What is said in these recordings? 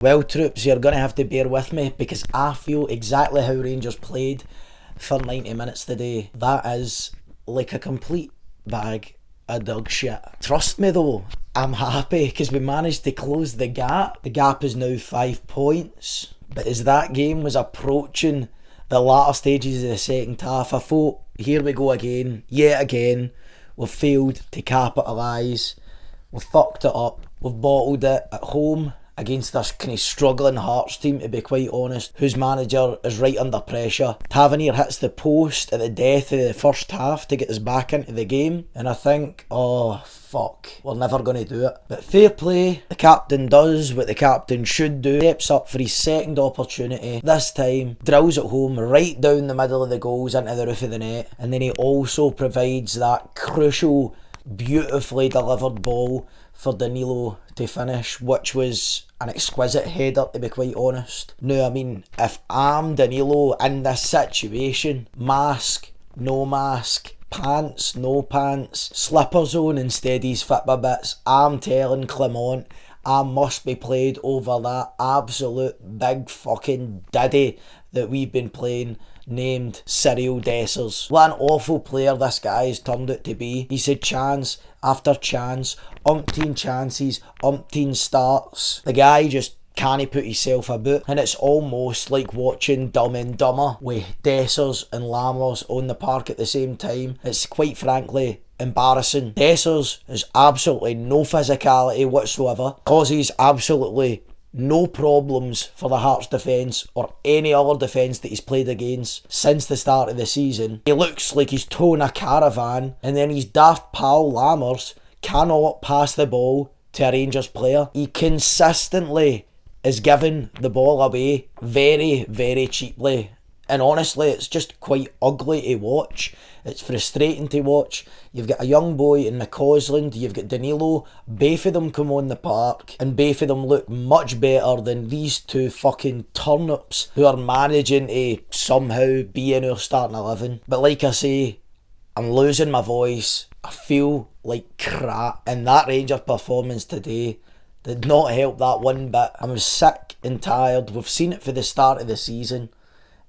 Well, troops, you're going to have to bear with me because I feel exactly how Rangers played for 90 minutes today. That is like a complete bag of dog shit. Trust me though, I'm happy because we managed to close the gap. The gap is now 5 points. But as that game was approaching the latter stages of the second half, I thought, here we go again, yet again. We've failed to capitalise. We've fucked it up. We've bottled it at home against this kind of struggling Hearts team, to be quite honest, whose manager is right under pressure. Tavernier hits the post at the death of the first half to get us back into the game, and I think, oh fuck, we're never going to do it. But fair play, the captain does what the captain should do, steps up for his second opportunity, this time drills it home right down the middle of the goals into the roof of the net, and then he also provides that crucial, beautifully delivered ball for Danilo to finish, which was an exquisite header, to be quite honest. Now, I mean, if I'm Danilo in this situation, mask, no mask, pants, no pants, slippers on instead he's fit by bits, I'm telling Clement I must be played over that absolute big fucking daddy that we've been playing, named Cyril Dessers. What an awful player this guy has turned out to be. He's had chance after chance, umpteen chances, umpteen starts. The guy just can't put himself about, and it's almost like watching Dumb and Dumber with Dessers and Lammers on the park at the same time. It's quite frankly embarrassing. Dessers has absolutely no physicality whatsoever, causes absolutely no problems for the Hearts defence or any other defence that he's played against since the start of the season. He looks like he's towing a caravan, and then his daft pal Lammers cannot pass the ball to a Rangers player. He consistently is giving the ball away very, very cheaply. And honestly, it's just quite ugly to watch. It's frustrating to watch. You've got a young boy in McCausland, you've got Danilo, both of them come on the park, and both of them look much better than these two fucking turnips who are managing to somehow be in our starting 11. But like I say, I'm losing my voice. I feel like crap. And that Rangers performance today did not help that one bit. I'm sick and tired. We've seen it for the start of the season.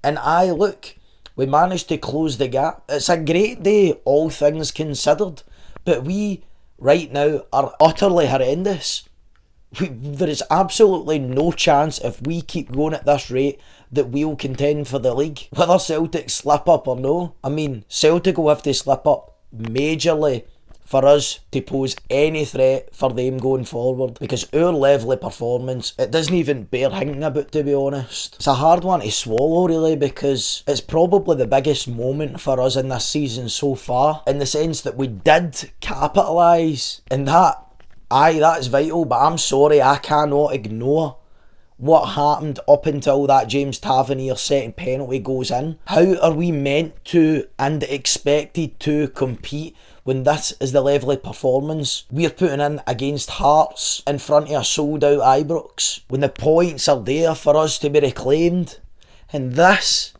And look, we managed to close the gap. It's a great day, all things considered. But we, right now, are utterly horrendous. There is absolutely no chance, if we keep going at this rate, that we'll contend for the league. Whether Celtic slip up or no. I mean, Celtic will have to slip up majorly for us to pose any threat for them going forward, because our level of performance, it doesn't even bear thinking about, to be honest. It's a hard one to swallow really, because it's probably the biggest moment for us in this season so far, in the sense that we did capitalise, and that is vital. But I'm sorry, I cannot ignore what happened up until that James Tavernier second penalty goes in. How are we meant to and expected to compete when this is the level of performance we're putting in against Hearts in front of a sold out Ibrox, when the points are there for us to be reclaimed? And this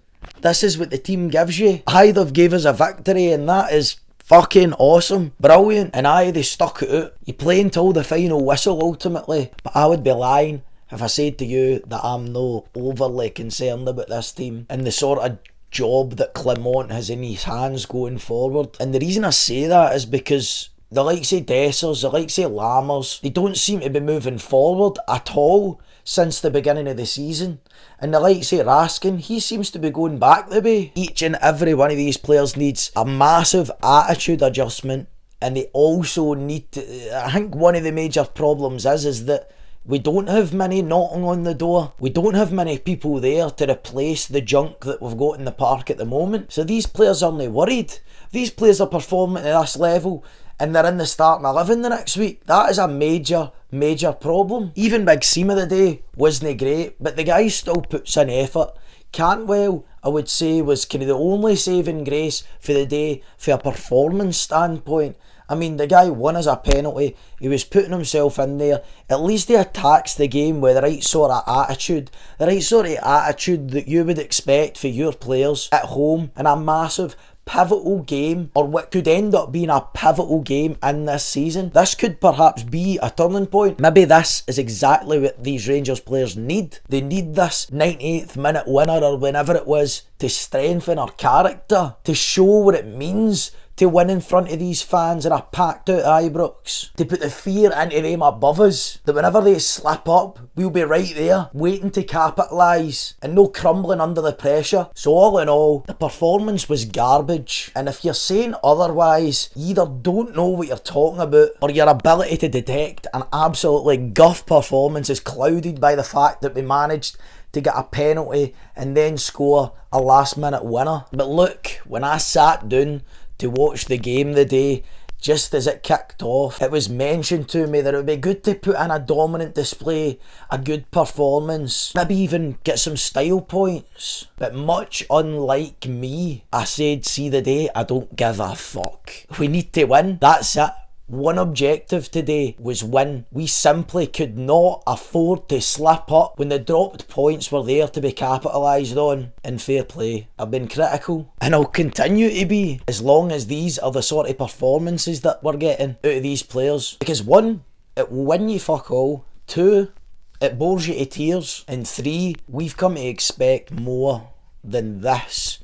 is what the team gives you. They've gave us a victory, and that is fucking awesome, brilliant. And they stuck it out. You play until the final whistle ultimately. But I would be lying if I said to you that I'm no overly concerned about this team and the sort of job that Clement has in his hands going forward. And the reason I say that is because the likes of Dessers, the likes of Lammers, they don't seem to be moving forward at all since the beginning of the season. And the likes of Raskin, he seems to be going back the way. Each and every one of these players needs a massive attitude adjustment, and they also need to, I think one of the major problems is that we don't have many knocking on the door. We don't have many people there to replace the junk that we've got in the park at the moment. So these players aren't worried. These players are performing at this level and they're in the starting 11 the next week. That is a major, major problem. Even Big Seema today wasn't great, but the guy still puts in effort. Cantwell, I would say, was kind of the only saving grace for the day from a performance standpoint. I mean, the guy won as a penalty. He was putting himself in there. At least he attacks the game with the right sort of attitude. The right sort of attitude that you would expect for your players at home in a massive pivotal game, or what could end up being a pivotal game in this season. This could perhaps be a turning point. Maybe this is exactly what these Rangers players need. They need this 98th minute winner or whenever it was to strengthen our character, to show what it means to win in front of these fans in a packed out Ibrox, to put the fear into them above us, that whenever they slip up, we'll be right there, waiting to capitalise and no crumbling under the pressure. So all in all, the performance was garbage, and if you're saying otherwise, you either don't know what you're talking about, or your ability to detect an absolutely guff performance is clouded by the fact that we managed to get a penalty and then score a last minute winner. But look, when I sat down to watch the game the day, just as it kicked off, it was mentioned to me that it would be good to put in a dominant display, a good performance, maybe even get some style points. But much unlike me, I said, see the day, I don't give a fuck. We need to win, that's it. One objective today was win. We simply could not afford to slip up when the dropped points were there to be capitalised on. And fair play, I've been critical, and I'll continue to be, as long as these are the sort of performances that we're getting out of these players. Because 1, it will win you fuck all. 2, it bores you to tears. And 3, we've come to expect more than this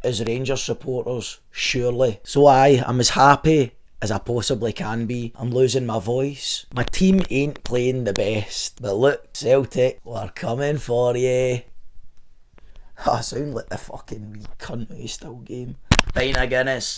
as Rangers supporters, surely. So I'm as happy as I possibly can be. I'm losing my voice. My team ain't playing the best, but look, Celtic, we're coming for you. I sound like the fucking wee cunt who still game. Pint of Guinness.